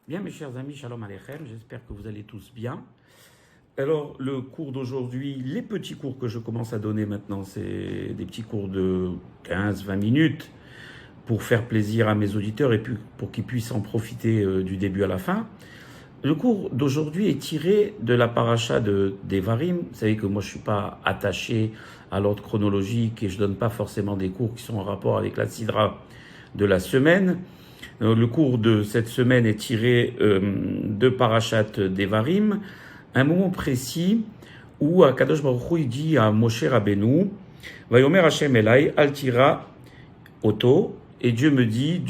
Bien, mes chers amis, Shalom Aleichem, j'espère que vous allez tous bien. Alors, le cours d'aujourd'hui, les petits cours que je commence à donner maintenant, c'est des petits cours de 15-20 minutes pour faire plaisir à mes auditeurs et puis pour qu'ils puissent en profiter du début à la fin. Le cours d'aujourd'hui est tiré de la paracha de Devarim. Vous savez que moi, je ne suis pas attaché à l'ordre chronologique et je ne donne pas forcément des cours qui sont en rapport avec la sidra de la semaine. Le cours de cette semaine est tiré de Parashat Devarim, un moment précis où Kadosh Baruch Hu dit à Moshe Rabbeinu, Vayomer Hashem Elai Altira Oto, et Dieu me dit,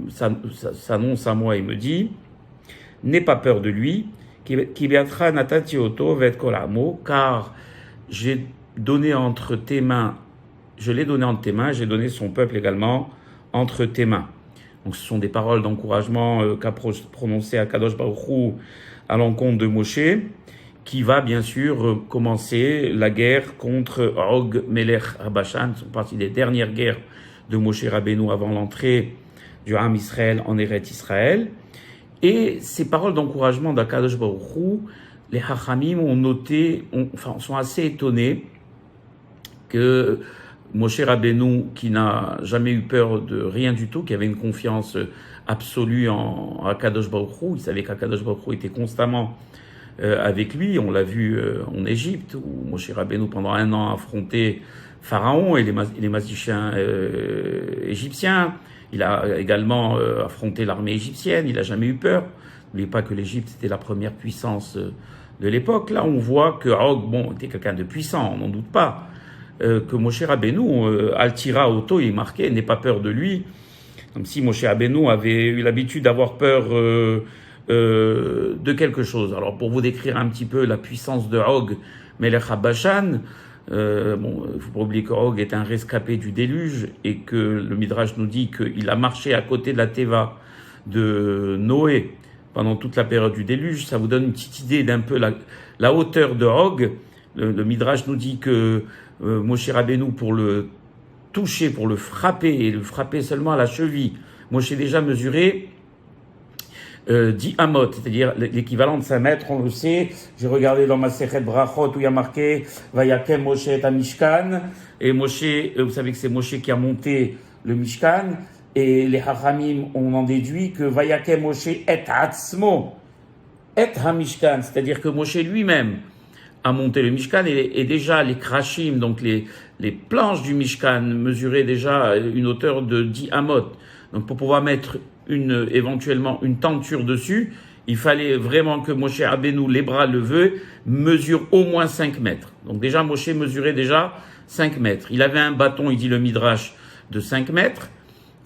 s'annonce à moi et me dit, n'aie pas peur de lui, Ki be'atra natati oto ve'et kol amo, car j'ai donné entre tes mains, je l'ai donné entre tes mains, j'ai donné son peuple également entre tes mains. Donc ce sont des paroles d'encouragement qu'a prononcé Akadosh Baruch Hu à l'encontre de Moshe, qui va bien sûr commencer la guerre contre Og Melech Habashan. Ce sont partie des dernières guerres de Moshe Rabbeinu avant l'entrée du Ham Israël en Eretz Israël. Et ces paroles d'encouragement d'Akadosh Baruch Hu, les Hachamim ont noté, sont assez étonnés que Moshe Rabbeinu, qui n'a jamais eu peur de rien du tout, qui avait une confiance absolue en Akadosh Baruch Hu, il savait qu'Akadosh Baruch Hu était constamment avec lui. On l'a vu en Égypte, où Moshe Rabbeinu, pendant 1 an, a affronté Pharaon et les magiciens égyptiens. Il a également affronté l'armée égyptienne, il n'a jamais eu peur. N'oubliez pas que l'Égypte était la première puissance de l'époque. Là, on voit que Og, était quelqu'un de puissant, on n'en doute pas. Que Moshe Rabbeinu, Altira Oto, il est marqué, n'aie pas peur de lui. Comme si Moshe Rabbeinu avait eu l'habitude d'avoir peur de quelque chose. Alors, pour vous décrire un petit peu la puissance de Og, Melech Habashan, il ne faut pas oublier que Og est un rescapé du déluge et que le Midrash nous dit qu'il a marché à côté de la Teva de Noé pendant toute la période du déluge. Ça vous donne une petite idée d'un peu la hauteur de Og. Le Midrash nous dit que Moshe Rabbeinu, pour le toucher, pour le frapper, et le frapper seulement à la cheville, Moshe déjà mesuré 10 amot, c'est-à-dire l'équivalent de 5 mètres, on le sait. J'ai regardé dans ma Sechet Brachot où il y a marqué Vayakem Moshe et Mishkan, et Moshe, vous savez que c'est Moshe qui a monté le Mishkan, et les Hachamim, on en déduit que Vayakem Moshe et Atzmo, et HaMishkan, c'est-à-dire que Moshe lui-même a monté le Mishkan et déjà les krashim, donc les planches du Mishkan mesuraient déjà une hauteur de 10 amot. Donc pour pouvoir mettre éventuellement une tenture dessus, il fallait vraiment que Moshe Rabbeinu, les bras levés, mesure au moins 5 mètres. Donc déjà Moshe mesurait déjà 5 mètres. Il avait un bâton, il dit le Midrash, de 5 mètres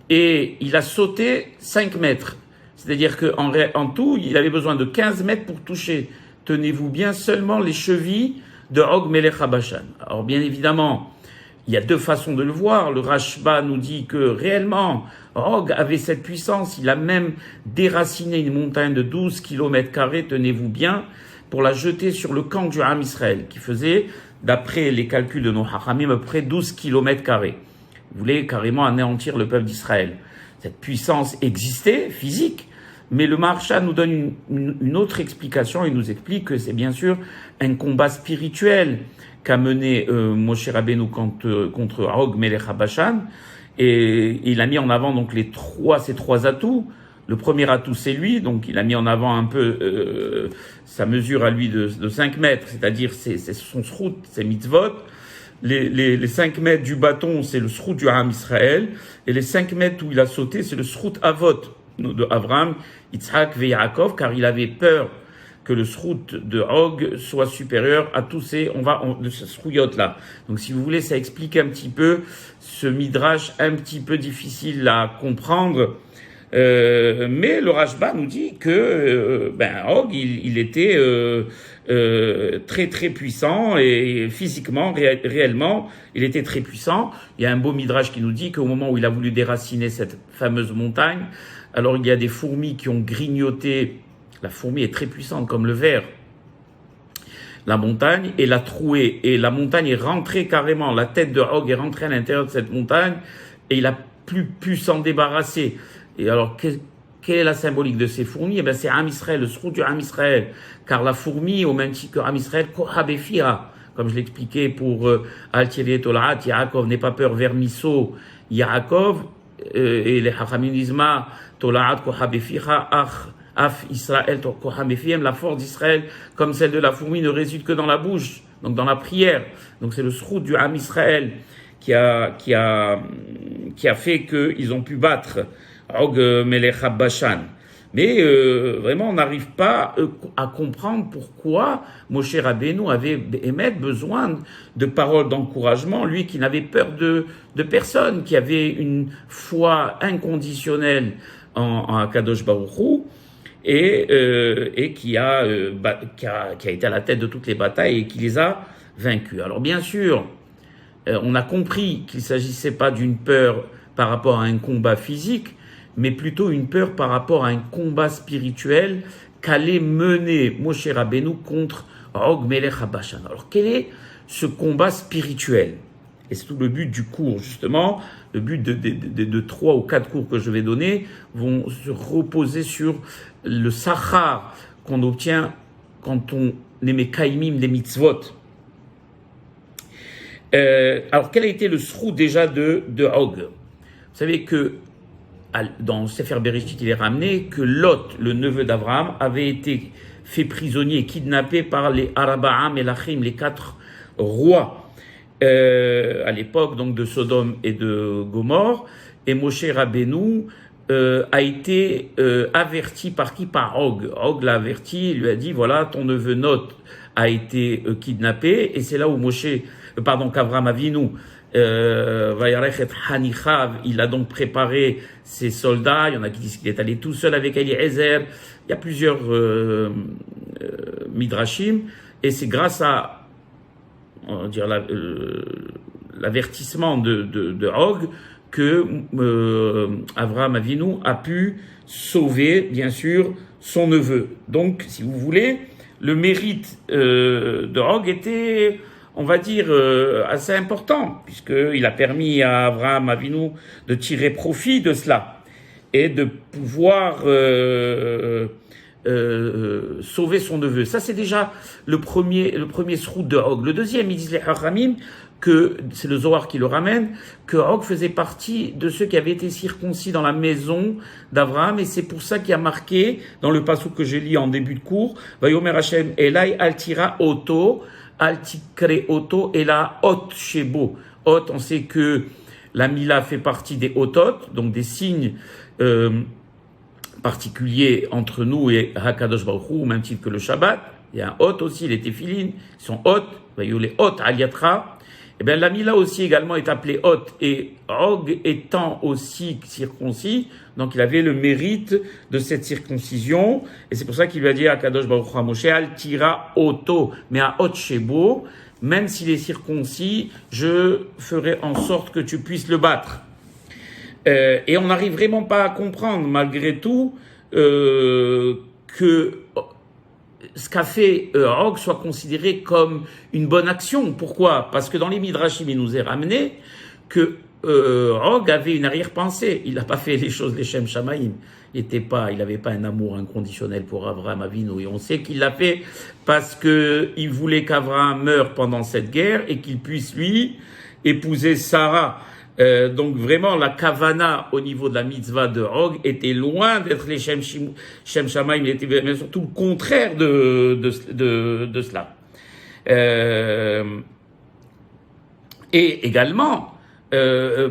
et il a sauté 5 mètres. C'est-à-dire qu'en tout, il avait besoin de 15 mètres pour toucher, tenez-vous bien, seulement les chevilles de Og Melech Habashan. Alors bien évidemment, il y a 2 façons de le voir. Le Rashba nous dit que réellement, Og avait cette puissance. Il a même déraciné une montagne de 12 km², tenez-vous bien, pour la jeter sur le camp du Ham Israël, qui faisait, d'après les calculs de nos Hachamim, à peu près 12 km². Il voulait carrément anéantir le peuple d'Israël. Cette puissance existait, physique, mais le Maharsha nous donne une autre explication. Il nous explique que c'est bien sûr un combat spirituel qu'a mené Moshe Rabbeinu contre Og Melech Habashan. Et il a mis en avant donc ces trois atouts. Le premier atout, c'est lui. Donc il a mis en avant un peu sa mesure à lui de 5 mètres, c'est-à-dire c'est son srout, c'est mitzvot. Les 5 mètres du bâton, c'est le srout du Ham Israël. Et les 5 mètres où il a sauté, c'est le srout Avot de Abraham, Yitzhak et Yaakov, car il avait peur que le srout de Og soit supérieur à tous ces srouillottes là. Donc si vous voulez, ça explique un petit peu ce midrash un petit peu difficile à comprendre. Mais le Rashba nous dit que Og il était très très puissant et physiquement réellement il était très puissant. Il y a un beau midrash qui nous dit qu'au moment où il a voulu déraciner cette fameuse montagne, alors il y a des fourmis qui ont grignoté. La fourmi est très puissante comme le ver. La montagne et l'a trouée et la montagne est rentrée carrément. La tête de Og est rentrée à l'intérieur de cette montagne et il a plus pu s'en débarrasser. Et alors Quelle est la symbolique de ces fourmis? Eh bien, c'est Am Israël, le srout du Am Israël. Car la fourmi, au même titre que Am Israël, Koha Befira, comme je l'expliquais pour Al-Tiré Tolaat, Yaakov, n'aie pas peur, Vermisso, Yaakov, et les Hachamim disent Ma, Tolaat, Koha Befira, Af Israël, Koha Befiem, la force d'Israël, comme celle de la fourmi, ne réside que dans la bouche, donc dans la prière. Donc c'est le srout du Am Israël qui a fait qu'ils ont pu battre Og Melech Bashan. Mais vraiment, on n'arrive pas à comprendre pourquoi Moshe Rabbeinu avait besoin de paroles d'encouragement, lui qui n'avait peur de personne, qui avait une foi inconditionnelle en Akadosh Baruch Hu, et qui a été à la tête de toutes les batailles et qui les a vaincus. Alors bien sûr, on a compris qu'il ne s'agissait pas d'une peur par rapport à un combat physique, mais plutôt une peur par rapport à un combat spirituel qu'allait mener Moshe Rabbeinu contre Og Melech Bashan. Alors quel est ce combat spirituel? Et c'est tout le but du cours, justement. Le but de 3 ou 4 cours que je vais donner vont se reposer sur le sachar qu'on obtient quand on est mekaimim des mitzvot. Alors quel a été le srout déjà de Og? Vous savez que dans Sefer Bereshit, il est ramené que Lot, le neveu d'Abraham, avait été fait prisonnier, kidnappé par les Araba'am et Lachim, les 4 rois, à l'époque donc de Sodome et de Gomorre. Et Moshe Rabbeinu a été averti par qui? Par Og. Og l'a averti, il lui a dit, voilà, ton neveu Lot a été kidnappé, et c'est là où qu'Avraham Avinu, il a donc préparé ses soldats. Il y en a qui disent qu'il est allé tout seul avec Eliezer. Il y a plusieurs midrashim, et c'est grâce à l'avertissement de Og que Avraham Avinu a pu sauver, bien sûr, son neveu. Donc, si vous voulez, le mérite de Og était, on va dire, assez important, puisqu'il a permis à Avraham Avinu de tirer profit de cela et de pouvoir sauver son neveu. Ça, c'est déjà le premier srout de Og. Le deuxième, ils disent les Hachamim, que c'est le Zohar qui le ramène, que Og faisait partie de ceux qui avaient été circoncis dans la maison d'Avraham, et c'est pour ça qu'il y a marqué dans le passage que j'ai lu en début de cours, Vayomer Hashem Elai altira oto, altikre oto ela ot shebo. Ot, on sait que la Mila fait partie des otot, donc des signes particuliers entre nous et Hakadosh Baruch Hu, au même titre que le Shabbat. Il y a un ot aussi, les téphilines, ils sont ot, les ot aliatra. Eh bien, la Mila aussi également est appelée Hot, et Og étant aussi circoncis, donc il avait le mérite de cette circoncision, et c'est pour ça qu'il lui a dit à Kadosh Baruch Hu Moshe, Al tira Oto, mais à Hot Shebo, même s'il est circoncis, je ferai en sorte que tu puisses le battre. Et on n'arrive vraiment pas à comprendre, malgré tout, que ce qu'a fait Og soit considéré comme une bonne action. Pourquoi? Parce que dans les Midrashim, il nous est ramené que Og avait une arrière-pensée. Il n'a pas fait les choses Leshem Shamaim. Il n'avait pas un amour inconditionnel pour Avraham Avinu. Et on sait qu'il l'a fait parce qu'il voulait qu'Avraham meure pendant cette guerre et qu'il puisse, lui, épouser Sarah. Donc vraiment, la kavana au niveau de la mitzvah de Og était loin d'être les Shem Shamaim, il était surtout le contraire de cela. Et également,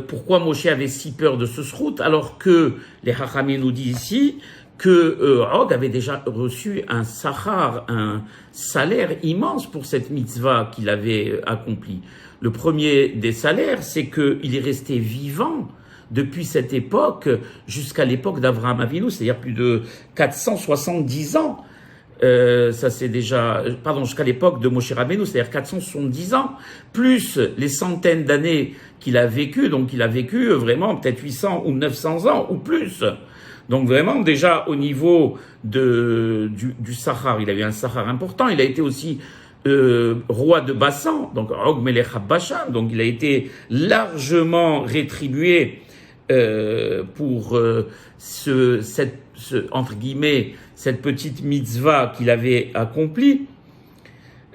pourquoi Moshe avait si peur de ce srout, alors que les Hachamim nous disent ici que Og avait déjà reçu un sachar, un salaire immense pour cette mitzvah qu'il avait accomplie. Le premier des salaires, c'est qu'il est resté vivant depuis cette époque jusqu'à l'époque d'Avraham Avinu, c'est-à-dire plus de 470 ans. Ça c'est déjà, jusqu'à l'époque de Moshe Rabbeinu, c'est-à-dire 470 ans, plus les centaines d'années qu'il a vécu. Donc il a vécu vraiment peut-être 800 ou 900 ans ou plus. Donc vraiment, déjà au niveau du Sahar, il a eu un Sahar important. Il a été aussi roi de Bassan, donc Og Melech Bashan, donc il a été largement rétribué pour cette entre guillemets, cette petite mitzvah qu'il avait accomplie,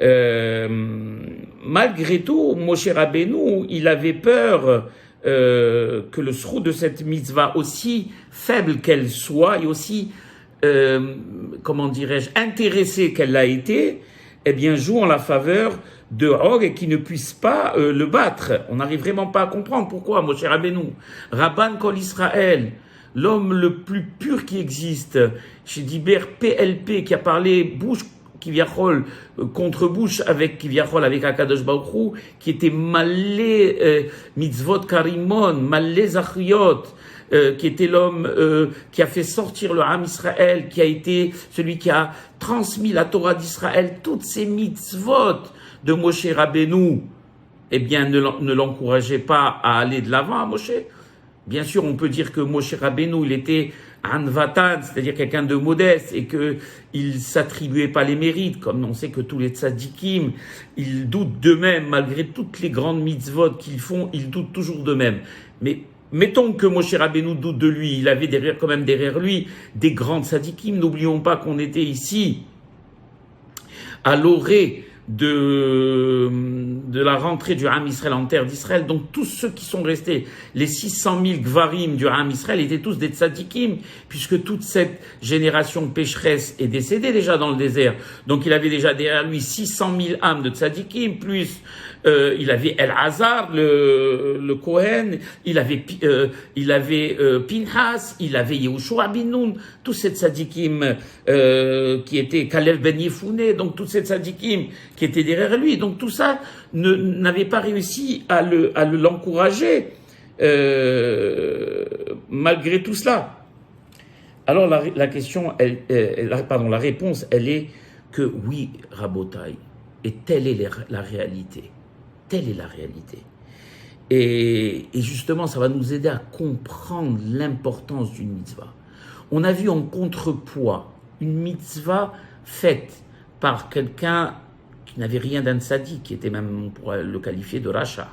malgré tout, Moshe Rabbeinu, il avait peur que le srout de cette mitzvah, aussi faible qu'elle soit et aussi, comment dirais-je, intéressée qu'elle l'a été, eh bien, joue en la faveur de Og et qui ne puisse pas le battre. On n'arrive vraiment pas à comprendre pourquoi Moshe Rabbeinu, Rabban Kol Israël, l'homme le plus pur qui existe, chez Diber PLP, qui a parlé bouche Kiviachol contre bouche avec Kiviachol avec Akadosh Baruch Hu, qui était malé mitzvot karimon, malé zachriot, qui était l'homme qui a fait sortir le Ham Israël, qui a été celui qui a transmis la Torah d'Israël, toutes ces mitzvot de Moshe Rabbeinu, eh bien ne l'encourageait pas à aller de l'avant à Moshe. Bien sûr, on peut dire que Moshe Rabbeinu, il était Anvatan, c'est-à-dire quelqu'un de modeste, et qu'il s'attribuait pas les mérites, comme on sait que tous les tzadikim, ils doutent d'eux-mêmes, malgré toutes les grandes mitzvot qu'ils font, ils doutent toujours d'eux-mêmes. Mais mettons que Moshe Rabbeinu doute de lui, il avait quand même derrière lui des grands tzadikim. N'oublions pas qu'on était ici à l'orée de la rentrée du Ham Israël en terre d'Israël. Donc tous ceux qui sont restés, les 600 000 Gvarim du Ham Israël, étaient tous des tzadikim, puisque toute cette génération pécheresse est décédée déjà dans le désert. Donc il avait déjà derrière lui 600 000 âmes de tzadikim, plus il avait El Hazar, le Kohen, il avait Pinhas, il avait Yehoshua bin Nun, tous ces tzadikim qui étaient Kalev ben Yefouné, donc tous ces tzadikim qui étaient derrière lui. Donc tout ça n'avait pas réussi à l'encourager malgré tout cela. Alors la question, la réponse, elle est que oui, Rabotai, et telle est la réalité. Telle est la réalité. Et justement, ça va nous aider à comprendre l'importance d'une mitzvah. On a vu en contrepoids une mitzvah faite par quelqu'un qui n'avait rien d'un tzaddik, qui était même, on pourrait le qualifier de rachat,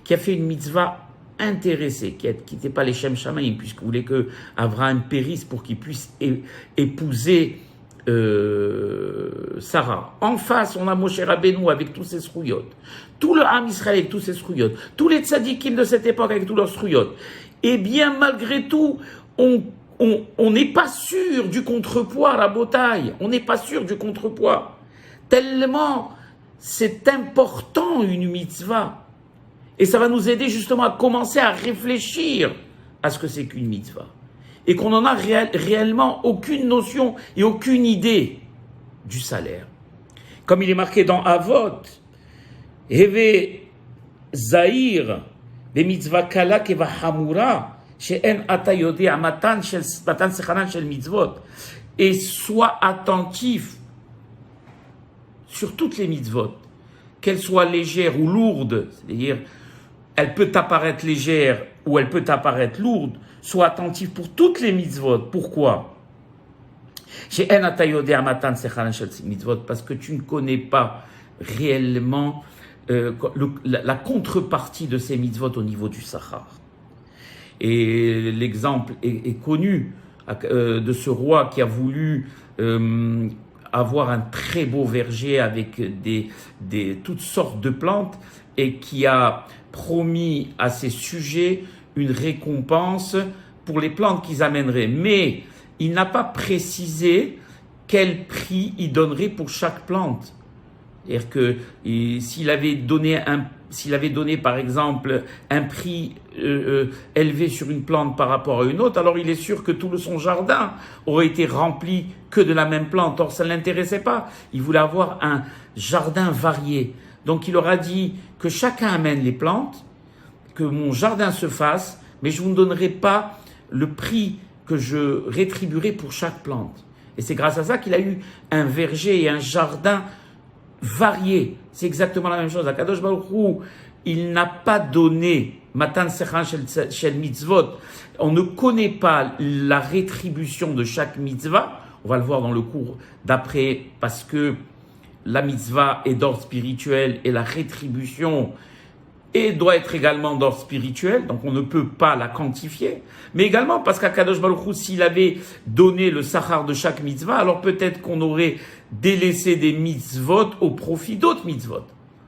qui a fait une mitzvah intéressée, qui n'était pas les Shem Shamaim, puisqu'il voulait que Abraham périsse pour qu'il puisse épouser Sarah. En face, on a Moshe Rabbeinu avec tous ses srouillottes, tout le Ham Israël avec tous ses srouillottes, tous les tzadikim de cette époque avec tous leurs srouillottes. Et bien malgré tout, on n'est pas sûr du contrepoids à la bataille. On n'est pas sûr du contrepoids. Tellement c'est important une mitzvah. Et ça va nous aider justement à commencer à réfléchir à ce que c'est qu'une mitzvah. Et qu'on n'en a réellement aucune notion et aucune idée du salaire. Comme il est marqué dans Avot, Heve Zahir, Be mitzvah kala keva hamura, she'en ata yodea matan sechanan shel mitzvot. Et sois attentif sur toutes les mitzvot, qu'elles soient légères ou lourdes, c'est-à-dire, elle peut apparaître légère ou elle peut apparaître lourde. Sois attentif pour toutes les mitzvot. Pourquoi? Parce que tu ne connais pas réellement la contrepartie de ces mitzvot au niveau du Sahar. Et l'exemple est connu de ce roi qui a voulu avoir un très beau verger avec toutes sortes de plantes et qui a promis à ses sujets une récompense pour les plantes qu'ils amèneraient. Mais il n'a pas précisé quel prix il donnerait pour chaque plante. C'est-à-dire que s'il avait donné par exemple un prix élevé sur une plante par rapport à une autre, alors il est sûr que tout son jardin aurait été rempli que de la même plante. Or, ça ne l'intéressait pas. Il voulait avoir un jardin varié. Donc, il aura dit que chacun amène les plantes, que mon jardin se fasse, mais je ne vous donnerai pas le prix que je rétribuerai pour chaque plante. Et c'est grâce à ça qu'il a eu un verger et un jardin varié. C'est exactement la même chose. Akadosh Baruch Hu, il n'a pas donné Matan Sechan Shel Mitzvot. On ne connaît pas la rétribution de chaque mitzvah. On va le voir dans le cours d'après, parce que la mitzvah est d'ordre spirituel et la rétribution et doit être également d'ordre spirituel, donc on ne peut pas la quantifier, mais également parce qu'Akadosh Baruch Hu, s'il avait donné le sachar de chaque mitzvah, alors peut-être qu'on aurait délaissé des mitzvot au profit d'autres mitzvot.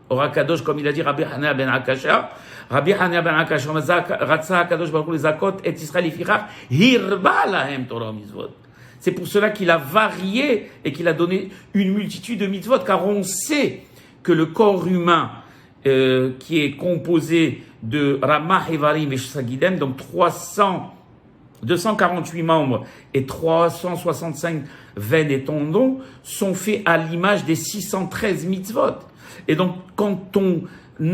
Or Akadosh, comme il a dit Rabbi Hanina ben Akasha, Ratza Akadosh Baruch Hu les zakot et Israël ifichach hirba lahem Torah mitzvot. C'est pour cela qu'il a varié et qu'il a donné une multitude de mitzvot, car on sait que le corps humain qui est composé de Ramah, Evarim et Sagidem, donc 248 membres et 365 veines et tendons, sont faits à l'image des 613 mitzvot. Et donc, quand on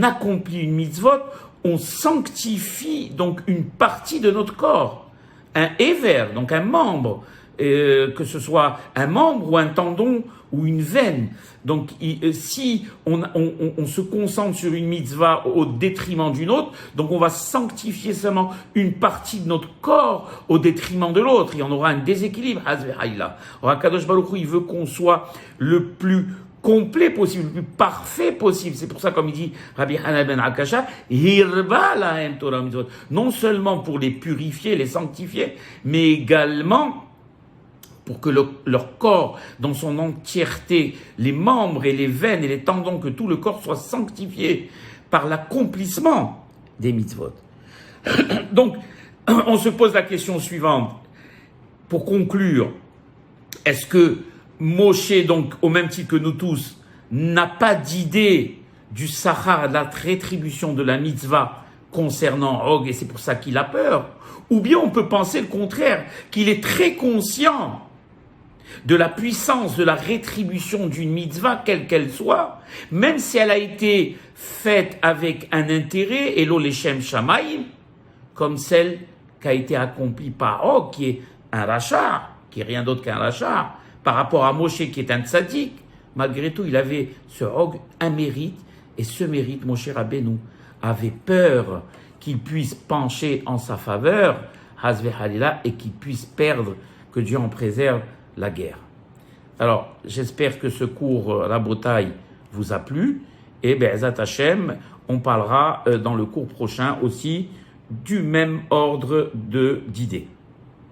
accomplit une mitzvot, on sanctifie donc une partie de notre corps. Un éver, donc un membre, que ce soit un membre ou un tendon ou une veine. Donc, si on se concentre sur une mitzvah au détriment d'une autre, donc on va sanctifier seulement une partie de notre corps au détriment de l'autre. Il y en aura un déséquilibre. Alors, Akadosh Baruch Hu, il veut qu'on soit le plus complet possible, le plus parfait possible. C'est pour ça, comme il dit Rabbi Hanina ben Akasha, hirba lahem Torah mitzvot. Non seulement pour les purifier, les sanctifier, mais également pour que leur corps, dans son entièreté, les membres et les veines et les tendons, que tout le corps soit sanctifié par l'accomplissement des mitzvot. Donc, on se pose la question suivante. Pour conclure, est-ce que Moshe, donc, au même titre que nous tous, n'a pas d'idée du sachar, de la rétribution de la mitzvah concernant Og, et c'est pour ça qu'il a peur? Ou bien on peut penser le contraire, qu'il est très conscient de la puissance de la rétribution d'une mitzvah, quelle qu'elle soit, même si elle a été faite avec un intérêt, Elo Leshem Shamayim, comme celle qui a été accomplie par Og, qui est un rachat, qui est rien d'autre qu'un rachat, par rapport à Moshe, qui est un tzaddik. Malgré tout, il avait, ce Og, un mérite, et ce mérite, Moshe Rabbeinu avait peur qu'il puisse pencher en sa faveur, Hazve Halila, et qu'il puisse perdre, que Dieu en préserve, la guerre. Alors, j'espère que ce cours Rabotai vous a plu, et Be'ezat Hashem, on parlera dans le cours prochain aussi du même ordre d'idées.